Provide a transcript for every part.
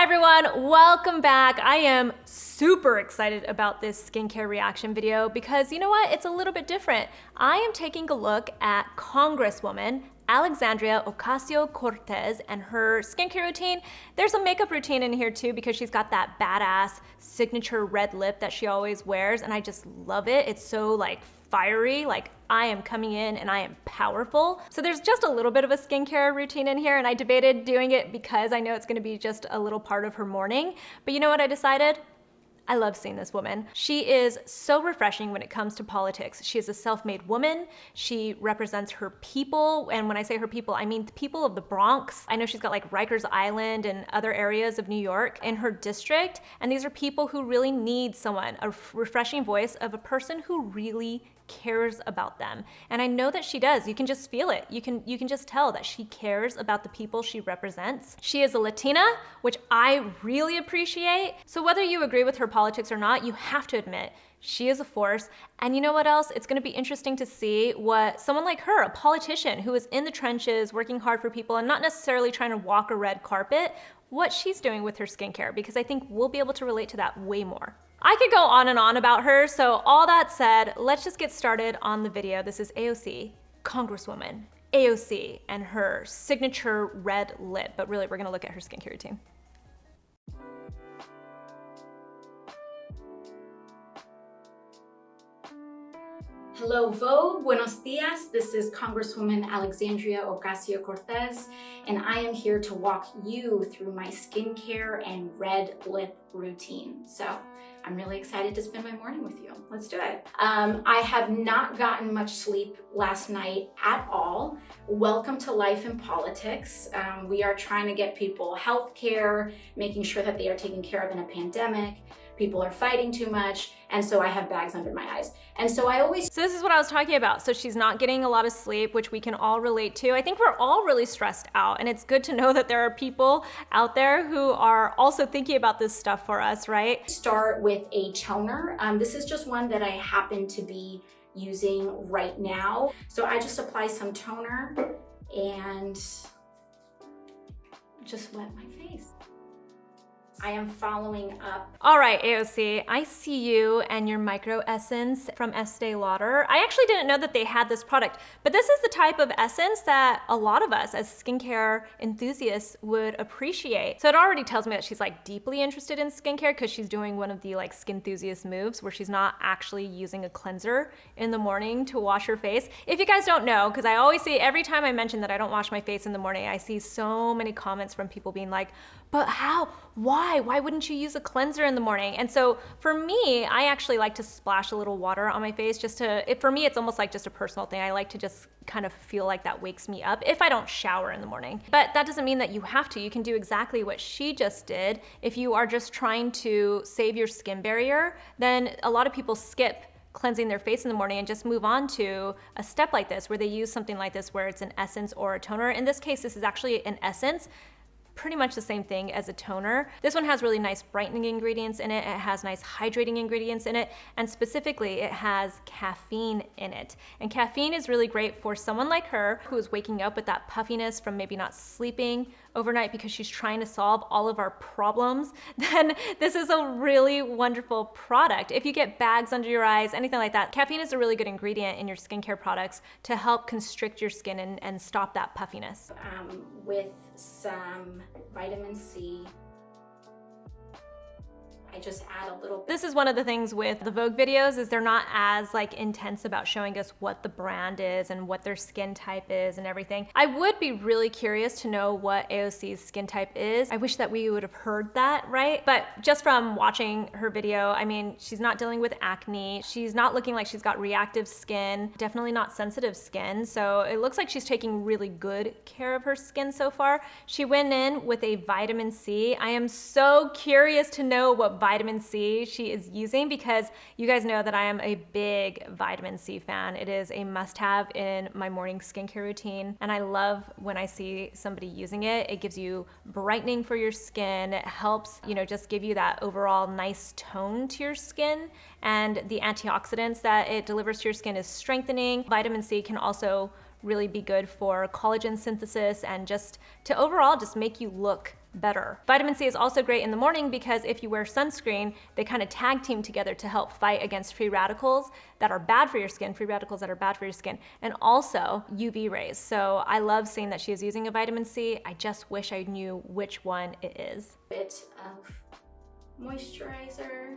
everyone, welcome back. I am super excited about this skincare reaction video because you know what? It's a little bit different. I am taking a look at Congresswoman Alexandria Ocasio-Cortez and her skincare routine. There's a makeup routine in here too because she's got that badass signature red lip that she always wears and I just love it. It's so like fiery, like I am coming in and I am powerful. So there's just a little bit of a skincare routine in here and I debated doing it because I know it's gonna be just a little part of her morning. But you know what I decided? I love seeing this woman. She is so refreshing when it comes to politics. She is a self-made woman. She represents her people. And when I say her people, I mean the people of the Bronx. I know she's got like Rikers Island and other areas of New York in her district. And these are people who really need someone, a refreshing voice of a person who really cares about them. And I know that she does. You can just feel it. You can just tell that she cares about the people she represents. She is a Latina, which I really appreciate. So whether you agree with her politics or not, you have to admit she is a force. And you know what else? It's gonna be interesting to see what someone like her, a politician who is in the trenches, working hard for people and not necessarily trying to walk a red carpet, what she's doing with her skincare, because I think we'll be able to relate to that way more. I could go on and on about her, so all that said, let's just get started on the video. This is AOC, Congresswoman, AOC, and her signature red lip, but really we're gonna look at her skincare routine. Hello Vogue, buenos dias. This is Congresswoman Alexandria Ocasio-Cortez, and I am here to walk you through my skincare and red lip routine. So I'm really excited to spend my morning with you. Let's do it. I have not gotten much sleep last night at all. Welcome to life in politics. We are trying to get people health care, making sure that they are taken care of in a pandemic. People are fighting too much, and so I have bags under my eyes. And so So this is what I was talking about. So she's not getting a lot of sleep, which we can all relate to. I think we're all really stressed out, and it's good to know that there are people out there who are also thinking about this stuff for us, right? Start with a toner. This is just one that I happen to be using right now. So I just apply some toner and just wet my face. I am following up. All right, AOC, I see you and your micro essence from Estee Lauder. I actually didn't know that they had this product, but this is the type of essence that a lot of us as skincare enthusiasts would appreciate. So it already tells me that she's like deeply interested in skincare because she's doing one of the like skin enthusiast moves where she's not actually using a cleanser in the morning to wash her face. If you guys don't know, because I always see every time I mention that I don't wash my face in the morning, I see so many comments from people being like, but how? Why? Why wouldn't you use a cleanser in the morning? And so for me, I actually like to splash a little water on my face just to, for me, it's almost like just a personal thing. I like to just kind of feel like that wakes me up if I don't shower in the morning. But that doesn't mean that you have to. You can do exactly what she just did. If you are just trying to save your skin barrier, then a lot of people skip cleansing their face in the morning and just move on to a step like this where they use something like this where it's an essence or a toner. In this case, this is actually an essence. Pretty much the same thing as a toner. This one has really nice brightening ingredients in it. It has nice hydrating ingredients in it. And specifically, it has caffeine in it. And caffeine is really great for someone like her who is waking up with that puffiness from maybe not sleeping overnight because she's trying to solve all of our problems. Then this is a really wonderful product. If you get bags under your eyes, anything like that, caffeine is a really good ingredient in your skincare products to help constrict your skin and stop that puffiness. With some vitamin C. I just add a little. This is one of the things with the Vogue videos is they're not as like intense about showing us what the brand is and what their skin type is and everything. I would be really curious to know what AOC's skin type is. I wish that we would have heard that, right? But just from watching her video, I mean, she's not dealing with acne. She's not looking like she's got reactive skin, definitely not sensitive skin. So it looks like she's taking really good care of her skin so far. She went in with a vitamin C. I am so curious to know what vitamin C she is using because you guys know that I am a big vitamin C fan. It is a must-have in my morning skincare routine, and I love when I see somebody using it. It gives you brightening for your skin. It helps, you know, just give you that overall nice tone to your skin, and the antioxidants that it delivers to your skin is strengthening. Vitamin C can also really be good for collagen synthesis and just to overall just make you look better. Vitamin C is also great in the morning because if you wear sunscreen, they kind of tag team together to help fight against free radicals that are bad for your skin, and also UV rays. So I love seeing that she is using a vitamin C. I just wish I knew which one it is. Bit of moisturizer.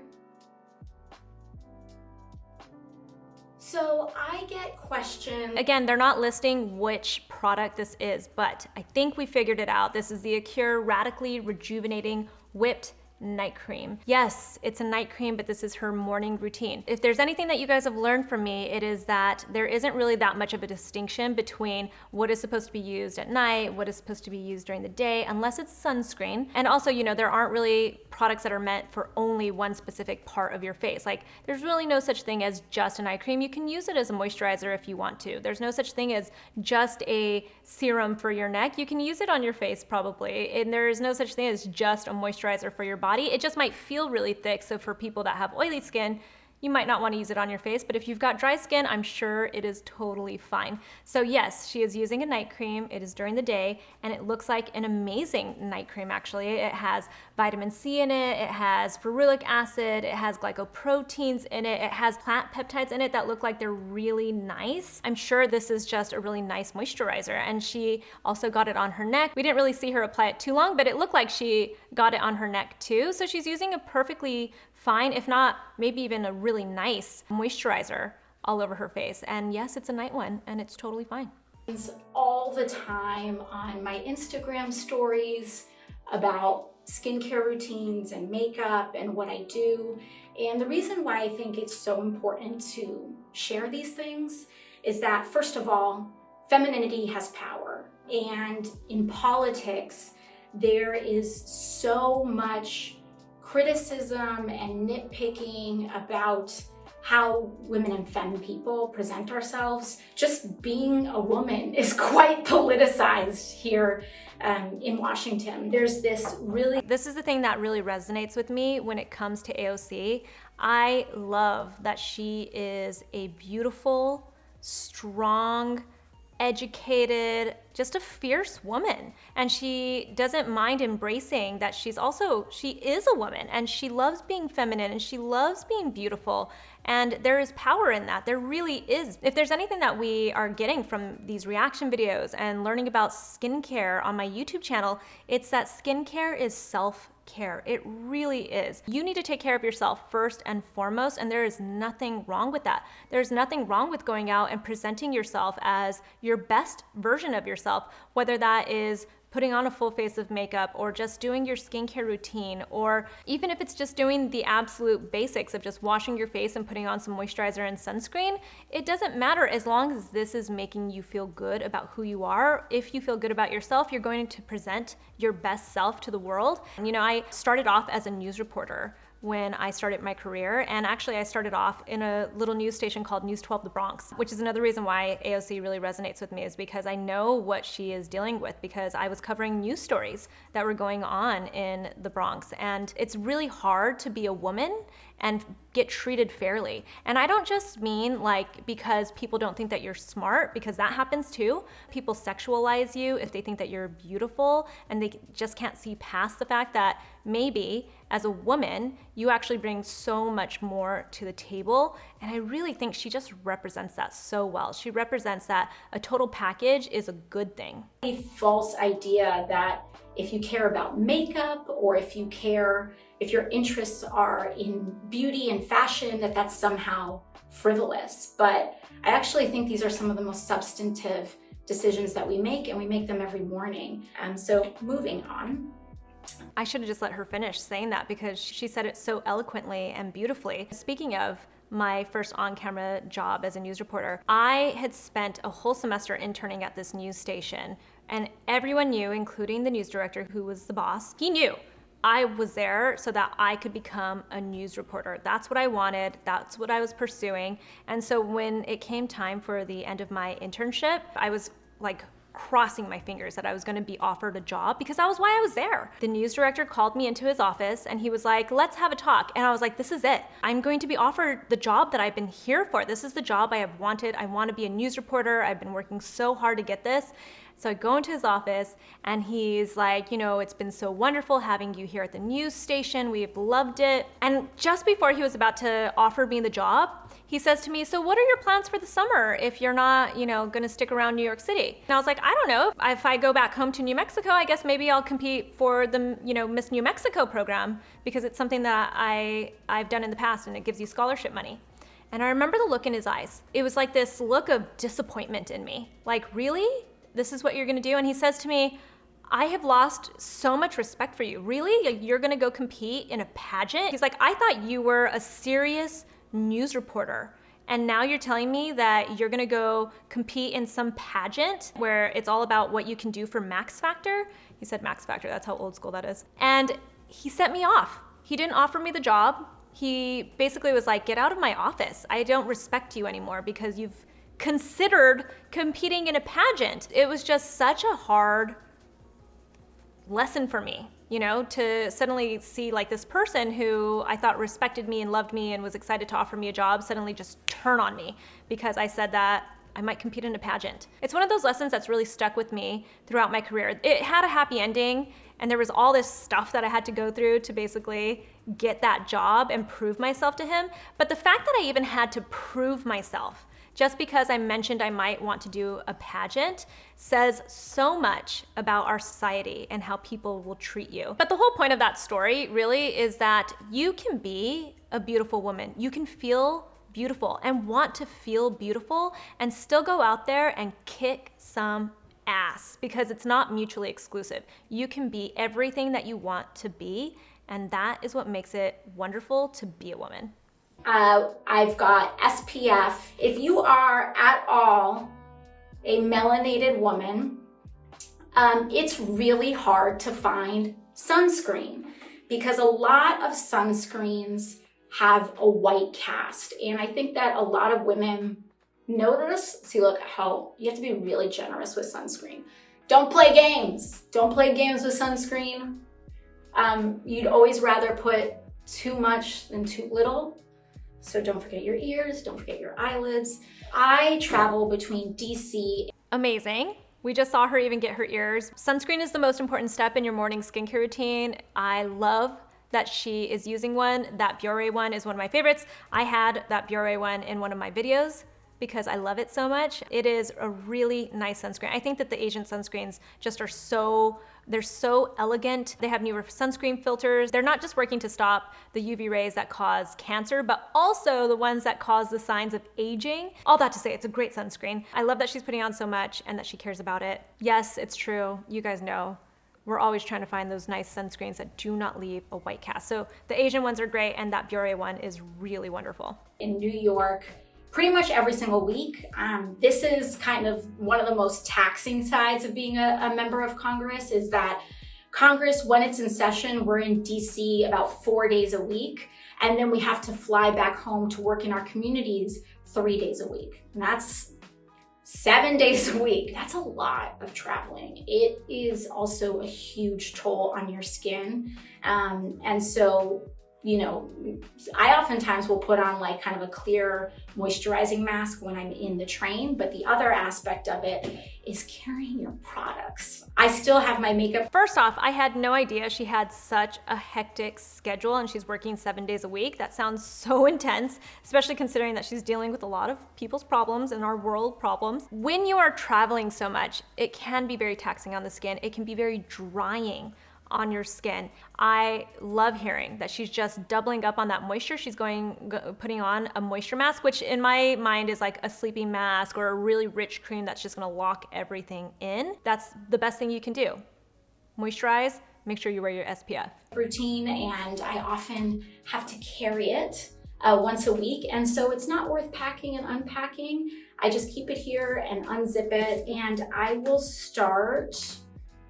So I get questions. Again, they're not listing which product this is, but I think we figured it out. This is the Acure Radically Rejuvenating Whipped Night Cream. Yes, it's a night cream, but this is her morning routine. If there's anything that you guys have learned from me, it is that there isn't really that much of a distinction between what is supposed to be used at night, what is supposed to be used during the day, unless it's sunscreen. And also, you know, there aren't really products that are meant for only one specific part of your face. Like, there's really no such thing as just a night cream. You can use it as a moisturizer if you want to. There's no such thing as just a serum for your neck. You can use it on your face probably, and there is no such thing as just a moisturizer for your body. It just might feel really thick, so for people that have oily skin, you might not want to use it on your face, but if you've got dry skin, I'm sure it is totally fine. So yes, she is using a night cream. It is during the day, and it looks like an amazing night cream, actually. It has vitamin C in it, it has ferulic acid, it has glycoproteins in it, it has plant peptides in it that look like they're really nice. I'm sure this is just a really nice moisturizer, and she also got it on her neck. We didn't really see her apply it too long, but it looked like she got it on her neck too. So she's using a perfectly fine, if not maybe even a really nice moisturizer all over her face. And yes, it's a night one, and it's totally fine. All the time on my Instagram stories about skincare routines and makeup and what I do. And the reason why I think it's so important to share these things is that, first of all, femininity has power. And in politics, there is so much criticism and nitpicking about how women and femme people present ourselves. Just being a woman is quite politicized here in Washington. There's this is the thing that really resonates with me when it comes to AOC. I love that she is a beautiful, strong, educated, just a fierce woman. And she doesn't mind embracing that she is a woman, and she loves being feminine, and she loves being beautiful. And there is power in that. There really is. If there's anything that we are getting from these reaction videos and learning about skincare on my YouTube channel, it's that skincare is self-care. It really is. You need to take care of yourself first and foremost, and there is nothing wrong with that. There's nothing wrong with going out and presenting yourself as your best version of yourself, whether that is putting on a full face of makeup or just doing your skincare routine, or even if it's just doing the absolute basics of just washing your face and putting on some moisturizer and sunscreen. It doesn't matter as long as this is making you feel good about who you are. If you feel good about yourself, you're going to present your best self to the world. And, you know, I started off as a news reporter when I started my career, and actually I started off in a little news station called News 12 The Bronx, which is another reason why AOC really resonates with me, is because I know what she is dealing with, because I was covering news stories that were going on in the Bronx. And it's really hard to be a woman and get treated fairly. And I don't just mean like because people don't think that you're smart, because that happens too. People sexualize you if they think that you're beautiful, and they just can't see past the fact that maybe as a woman, you actually bring so much more to the table. And I really think she just represents that so well. She represents that a total package is a good thing. The false idea that if you care about makeup, or if your interests are in beauty and fashion, that's somehow frivolous. But I actually think these are some of the most substantive decisions that we make, and we make them every morning. So moving on. I should have just let her finish saying that, because she said it so eloquently and beautifully. Speaking of my first on-camera job as a news reporter, I had spent a whole semester interning at this news station, and everyone knew, including the news director, who was the boss. He knew I was there so that I could become a news reporter. That's what I wanted. That's what I was pursuing. And so when it came time for the end of my internship, I was like crossing my fingers that I was going to be offered a job, because that was why I was there. The news director called me into his office, and he was like, let's have a talk. And I was like, this is it. I'm going to be offered the job that I've been here for. This is the job I have wanted. I want to be a news reporter. I've been working so hard to get this. So I go into his office and he's like, you know, it's been so wonderful having you here at the news station. We've loved it. And just before he was about to offer me the job, he says to me, so what are your plans for the summer if you're not, you know, gonna stick around New York City? And I was like, I don't know. If I go back home to New Mexico, I guess maybe I'll compete for the, you know, Miss New Mexico program because it's something that I've done in the past and it gives you scholarship money. And I remember the look in his eyes. It was like this look of disappointment in me. Like, really? This is what you're gonna do? And he says to me, I have lost so much respect for you. Really? You're gonna go compete in a pageant? He's like, I thought you were a serious news reporter. And now you're telling me that you're gonna go compete in some pageant where it's all about what you can do for Max Factor? He said Max Factor, that's how old school that is. And he sent me off. He didn't offer me the job. He basically was like, get out of my office. I don't respect you anymore because you've considered competing in a pageant. It was just such a hard lesson for me, you know, to suddenly see like this person who I thought respected me and loved me and was excited to offer me a job suddenly just turn on me because I said that I might compete in a pageant. It's one of those lessons that's really stuck with me throughout my career. It had a happy ending and there was all this stuff that I had to go through to basically get that job and prove myself to him. But the fact that I even had to prove myself just because I mentioned I might want to do a pageant says so much about our society and how people will treat you. But the whole point of that story really is that you can be a beautiful woman. You can feel beautiful and want to feel beautiful and still go out there and kick some ass because it's not mutually exclusive. You can be everything that you want to be, and that is what makes it wonderful to be a woman. I've got SPF. If you are at all a melanated woman, it's really hard to find sunscreen because a lot of sunscreens have a white cast. And I think that a lot of women know this. See, look how you have to be really generous with sunscreen. Don't play games. Don't play games with sunscreen. You'd always rather put too much than too little. So don't forget your ears, don't forget your eyelids. I travel between DC. Amazing. We just saw her even get her ears. Sunscreen is the most important step in your morning skincare routine. I love that she is using one. That Bioré one is one of my favorites. I had that Bioré one in one of my videos because I love it so much. It is a really nice sunscreen. I think that the Asian sunscreens just are they're so elegant. They have newer sunscreen filters. They're not just working to stop the UV rays that cause cancer, but also the ones that cause the signs of aging. All that to say, it's a great sunscreen. I love that she's putting on so much and that she cares about it. Yes, it's true. You guys know. We're always trying to find those nice sunscreens that do not leave a white cast. So the Asian ones are great and that Bioré one is really wonderful. In New York, pretty much every single week. This is kind of one of the most taxing sides of being a member of Congress is that Congress, when it's in session, we're in DC about 4 days a week. And then we have to fly back home to work in our communities 3 days a week. And that's 7 days a week. That's a lot of traveling. It is also a huge toll on your skin. And so, you know, I oftentimes will put on like kind of a clear moisturizing mask when I'm in the train, but the other aspect of it is carrying your products. I still have my makeup. First off, I had no idea she had such a hectic schedule and she's working 7 days a week. That sounds so intense, especially considering that she's dealing with a lot of people's problems and our world problems. When you are traveling so much, it can be very taxing on the skin. It can be very drying on your skin. I love hearing that she's just doubling up on that moisture. She's putting on a moisture mask, which in my mind is like a sleeping mask or a really rich cream that's just gonna lock everything in. That's the best thing you can do. Moisturize, make sure you wear your SPF. Routine, and I often have to carry it once a week, and so it's not worth packing and unpacking. I just keep it here and unzip it, and I will start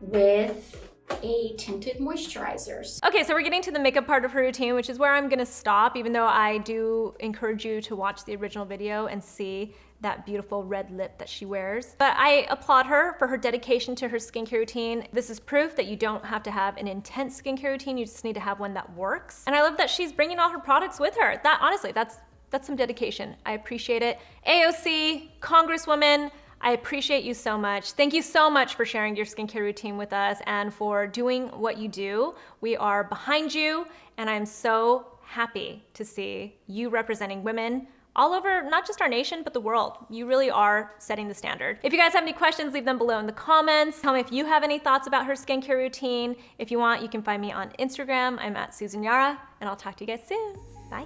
with a tinted moisturizer. Okay, so we're getting to the makeup part of her routine, which is where I'm gonna stop, even though I do encourage you to watch the original video and see that beautiful red lip that she wears. But I applaud her for her dedication to her skincare routine. This is proof that you don't have to have an intense skincare routine, you just need to have one that works. And I love that she's bringing all her products with her. That honestly, that's some dedication. I appreciate it. AOC, Congresswoman, I appreciate you so much. Thank you so much for sharing your skincare routine with us and for doing what you do. We are behind you, and I'm so happy to see you representing women all over, not just our nation, but the world. You really are setting the standard. If you guys have any questions, leave them below in the comments. Tell me if you have any thoughts about her skincare routine. If you want, you can find me on Instagram. I'm at Susan Yara, and I'll talk to you guys soon. Bye.